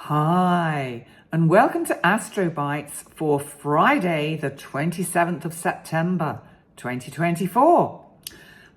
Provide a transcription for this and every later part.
Hi, and welcome to Astro Bites for Friday, the 27th of September, 2024.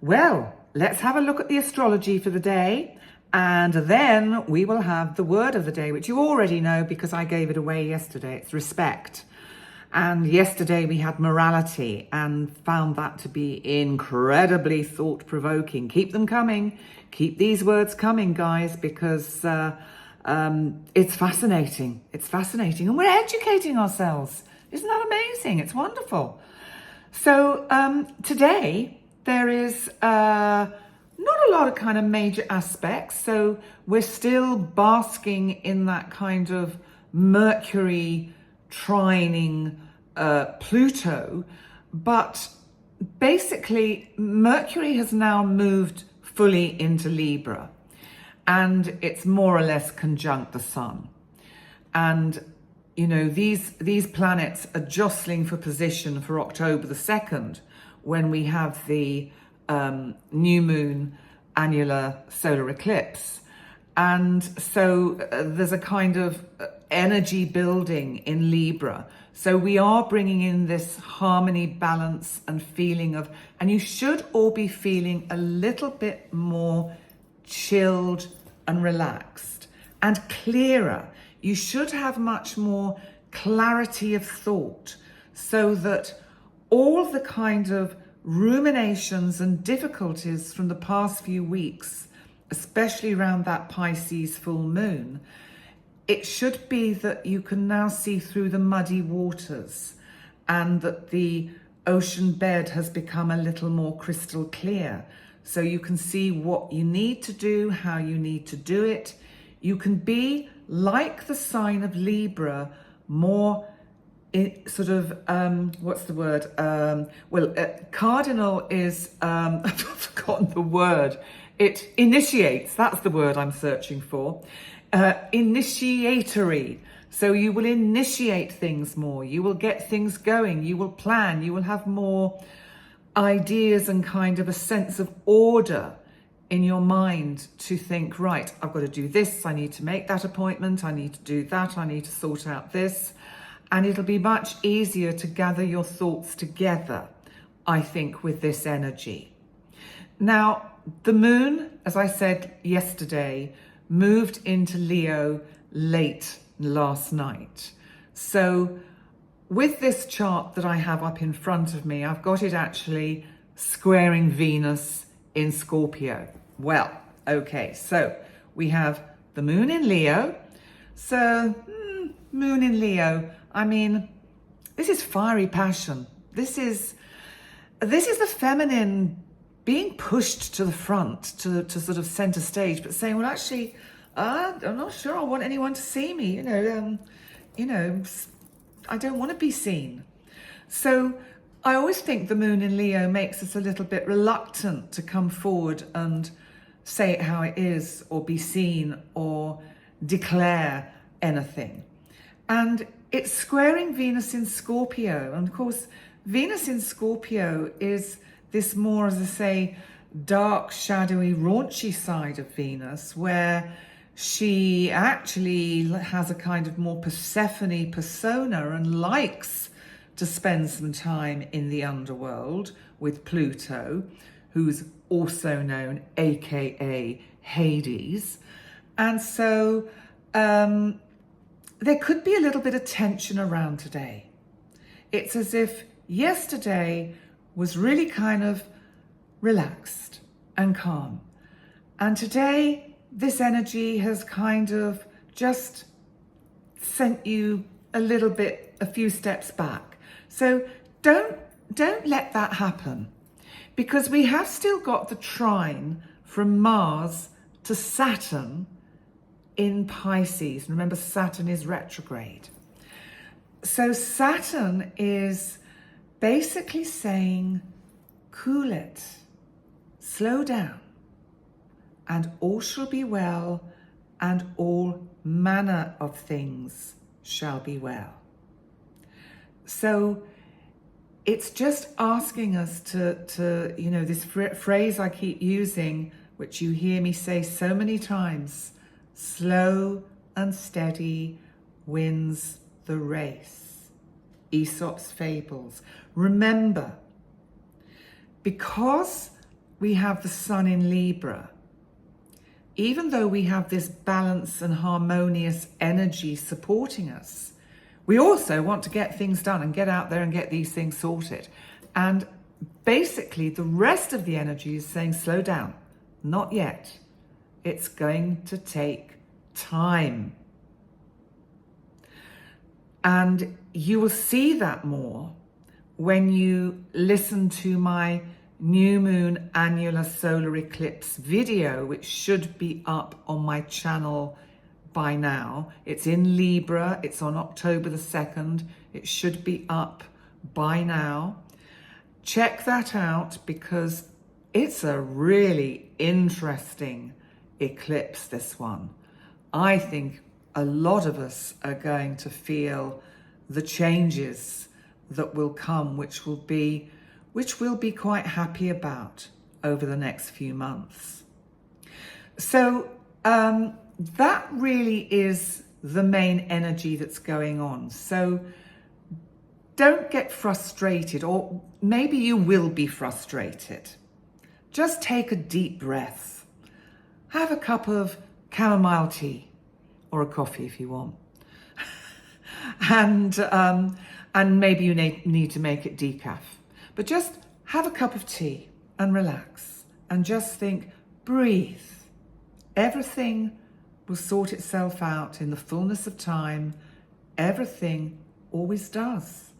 Well, let's have a look at the astrology for the day, and then we will have the word of the day, which you already know because I gave it away yesterday. It's respect. And yesterday we had morality and found that to be incredibly thought-provoking. Keep them coming. Keep these words coming, guys, because it's fascinating. It's fascinating. And we're educating ourselves. Isn't that amazing? It's wonderful. So today there is not a lot of kind of major aspects. So we're still basking in that kind of Mercury trining Pluto. But basically, Mercury has now moved fully into Libra. And it's more or less conjunct the sun. And, you know, these planets are jostling for position for October the 2nd, when we have the new moon annular solar eclipse. And so there's a kind of energy building in Libra. So we are bringing in this harmony, balance, and feeling of, and you should all be feeling a little bit more chilled and relaxed and clearer. You should have much more clarity of thought, so that all the kind of ruminations and difficulties from the past few weeks, especially around that Pisces full moon, it should be that you can now see through the muddy waters and that the ocean bed has become a little more crystal clear. So you can see what you need to do, how you need to do it. You can be like the sign of Libra, more sort of, what's the word? Cardinal is, I've forgotten the word. It initiates, that's the word I'm searching for. Initiatory. So you will initiate things more. You will get things going. You will plan. You will have more ideas and kind of a sense of order in your mind to think, right, I've got to do this, I need to make that appointment, I need to do that, I need to sort out this. And it'll be much easier to gather your thoughts together, I think, with this energy. Now, the moon, as I said yesterday, moved into Leo late last night. So with this chart that I have up in front of me, I've got it actually squaring Venus in Scorpio. Well, okay, so we have the moon in Leo. So, moon in Leo, I mean, this is fiery passion. This is the feminine being pushed to the front, to sort of center stage, but saying, well, actually, I'm not sure I want anyone to see me, I don't want to be seen. So I always think the moon in Leo makes us a little bit reluctant to come forward and say it how it is, or be seen, or declare anything. And it's squaring Venus in Scorpio. And of course, Venus in Scorpio is this more, as I say, dark, shadowy, raunchy side of Venus, where she actually has a kind of more Persephone persona and likes to spend some time in the underworld with Pluto, who's also known aka Hades. And so there could be a little bit of tension around today. It's as if yesterday was really kind of relaxed and calm. And today, this energy has kind of just sent you a few steps back. So don't let that happen, because we have still got the trine from Mars to Saturn in Pisces. Remember, Saturn is retrograde. So Saturn is basically saying, cool it, slow down, and all shall be well, and all manner of things shall be well. So it's just asking us to this phrase I keep using, which you hear me say so many times, slow and steady wins the race. Aesop's fables. Remember, because we have the sun in Libra, even though we have this balance and harmonious energy supporting us, we also want to get things done and get out there and get these things sorted. And basically, the rest of the energy is saying, slow down, not yet. It's going to take time. And you will see that more when you listen to my new moon annular solar eclipse video, which should be up on my channel by now. It's in Libra. It's on October the 2nd. It should be up by now. Check that out because it's a really interesting eclipse, this one. I think a lot of us are going to feel the changes that will come, which we'll be quite happy about over the next few months. So that really is the main energy that's going on. So don't get frustrated, or maybe you will be frustrated. Just take a deep breath. Have a cup of chamomile tea or a coffee if you want. And maybe you need to make it decaf. But just have a cup of tea and relax and just think, breathe. Everything will sort itself out in the fullness of time. Everything always does.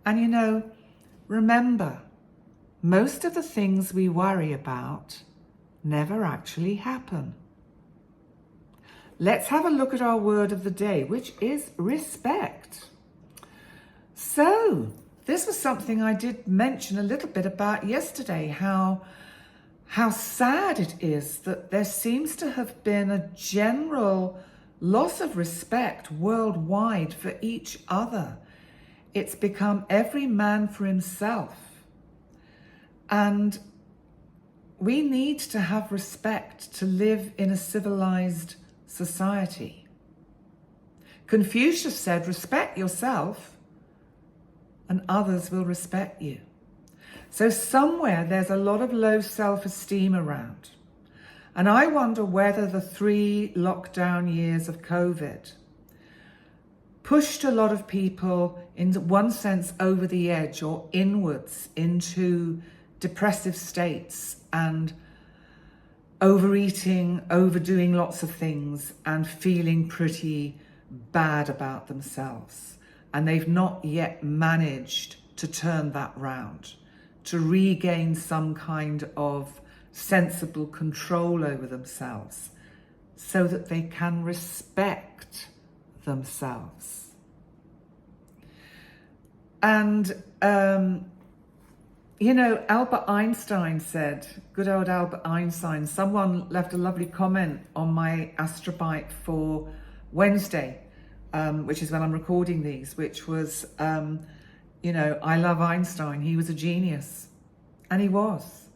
And you know, remember, most of the things we worry about never actually happen. Let's have a look at our word of the day, which is respect. So, this was something I did mention a little bit about yesterday, how sad it is that there seems to have been a general loss of respect worldwide for each other. It's become every man for himself. And we need to have respect to live in a civilized society. Confucius said, respect yourself and others will respect you. So somewhere there's a lot of low self-esteem around. And I wonder whether the 3 lockdown years of COVID pushed a lot of people, in one sense, over the edge or inwards into depressive states and overeating, overdoing lots of things and feeling pretty bad about themselves. And they've not yet managed to turn that round, to regain some kind of sensible control over themselves so that they can respect themselves. And, you know, Albert Einstein said, good old Albert Einstein, someone left a lovely comment on my Astrobite for Wednesday, which is when I'm recording these, which was, you know, I love Einstein. He was a genius. And he was.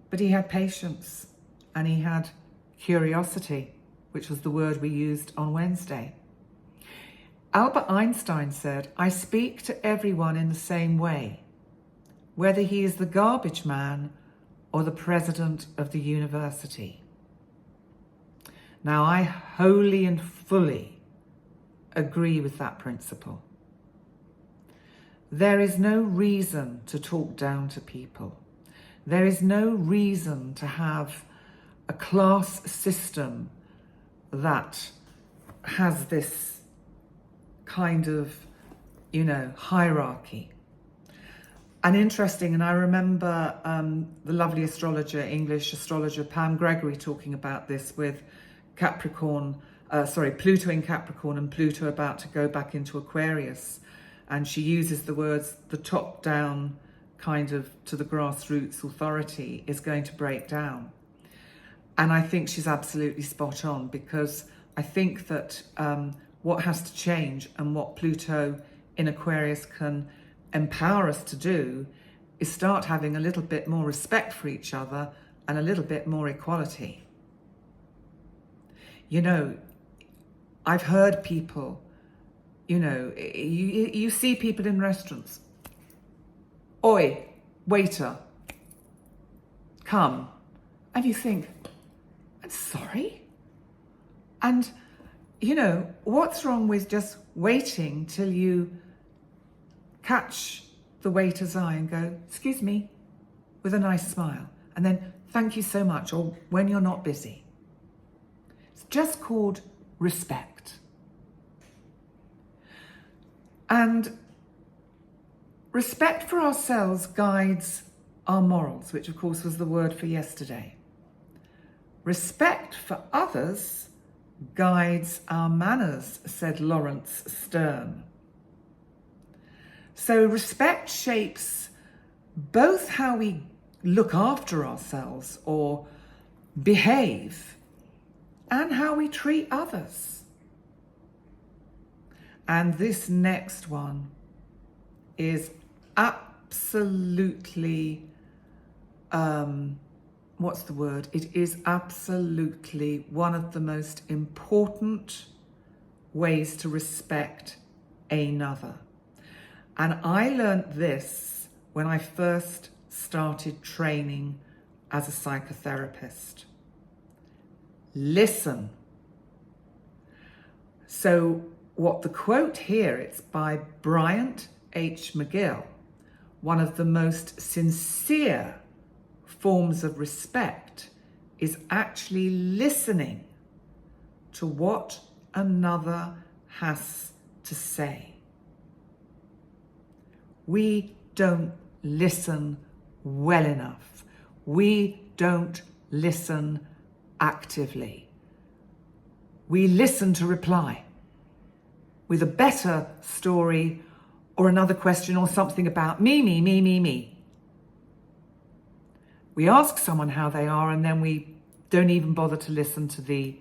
But he had patience. And he had curiosity, which was the word we used on Wednesday. Albert Einstein said, I speak to everyone in the same way, whether he is the garbage man or the president of the university. Now, I wholly and fully agree with that principle. There is no reason to talk down to people. There is no reason to have a class system that has this kind of, you know, hierarchy. And interesting, and I remember the lovely astrologer, English astrologer Pam Gregory talking about this with Pluto in Capricorn and Pluto about to go back into Aquarius. And she uses the words, the top-down kind of to the grassroots authority is going to break down. And I think she's absolutely spot on, because I think that what has to change and what Pluto in Aquarius can empower us to do is start having a little bit more respect for each other and a little bit more equality. You know, I've heard people, you see people in restaurants. Oi, waiter, come. And you think, I'm sorry? And, what's wrong with just waiting till you catch the waiter's eye and go, excuse me, with a nice smile. And then, thank you so much, or when you're not busy. It's just called respect. And respect for ourselves guides our morals, which of course was the word for yesterday. Respect for others guides our manners, said Lawrence Stern. So respect shapes both how we look after ourselves or behave and how we treat others. And this next one is absolutely, It is absolutely one of the most important ways to respect another. And I learned this when I first started training as a psychotherapist. Listen. So what the quote here, it's by Bryant H. McGill, one of the most sincere forms of respect is actually listening to what another has to say. We don't listen well enough. We don't listen actively. We listen to reply with a better story or another question or something about me. We ask someone how they are and then we don't even bother to listen to the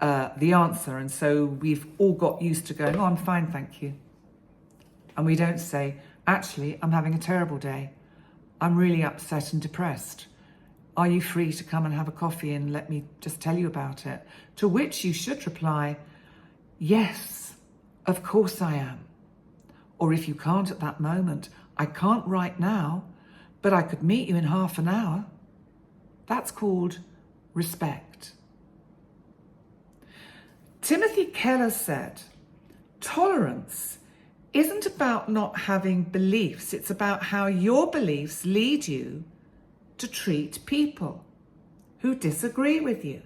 answer. And so we've all got used to going, oh, I'm fine, thank you. And we don't say, actually, I'm having a terrible day. I'm really upset and depressed. Are you free to come and have a coffee and let me just tell you about it? To which you should reply, yes, of course I am. Or if you can't at that moment, I can't right now, but I could meet you in half an hour. That's called respect. Timothy Keller said, tolerance isn't about not having beliefs. It's about how your beliefs lead you to treat people who disagree with you.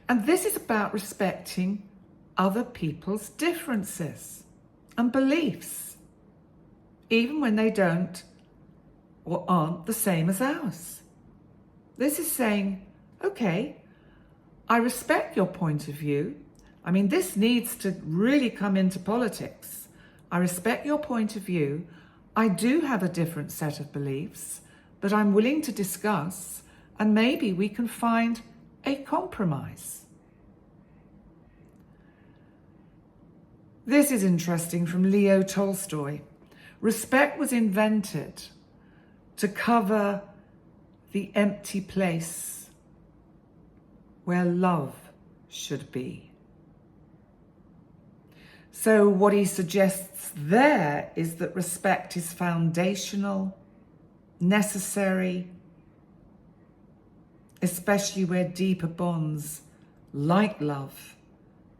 And this is about respecting other people's differences and beliefs, even when they don't or aren't the same as ours. This is saying, okay, I respect your point of view. I mean, this needs to really come into politics. I respect your point of view. I do have a different set of beliefs, but I'm willing to discuss, and maybe we can find a compromise. This is interesting from Leo Tolstoy. Respect was invented to cover the empty place where love should be. So what he suggests there is that respect is foundational, necessary, especially where deeper bonds like love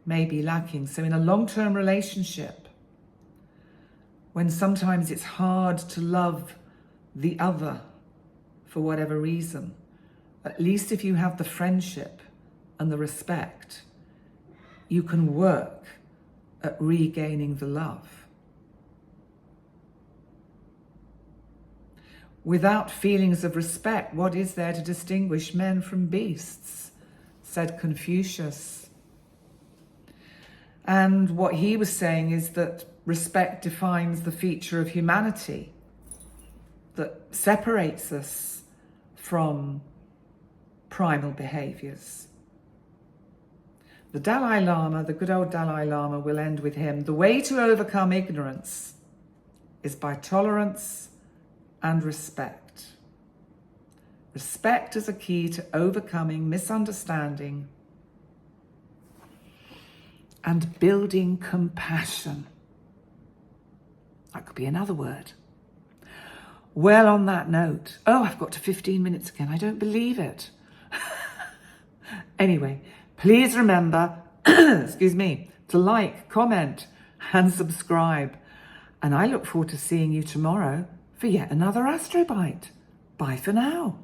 may be lacking. So in a long-term relationship, when sometimes it's hard to love the other for whatever reason, at least if you have the friendship and the respect, you can work at regaining the love. Without feelings of respect, what is there to distinguish men from beasts? Said Confucius. And what he was saying is that respect defines the feature of humanity that separates us from primal behaviors. The Dalai Lama, the good old Dalai Lama, will end with him. The way to overcome ignorance is by tolerance and respect. Respect is a key to overcoming misunderstanding and building compassion. That could be another word. Well, on that note, I've got to 15 minutes again. I don't believe it. Anyway, please remember, excuse me, to like, comment, and subscribe. And I look forward to seeing you tomorrow for yet another Astro Bite. Bye for now.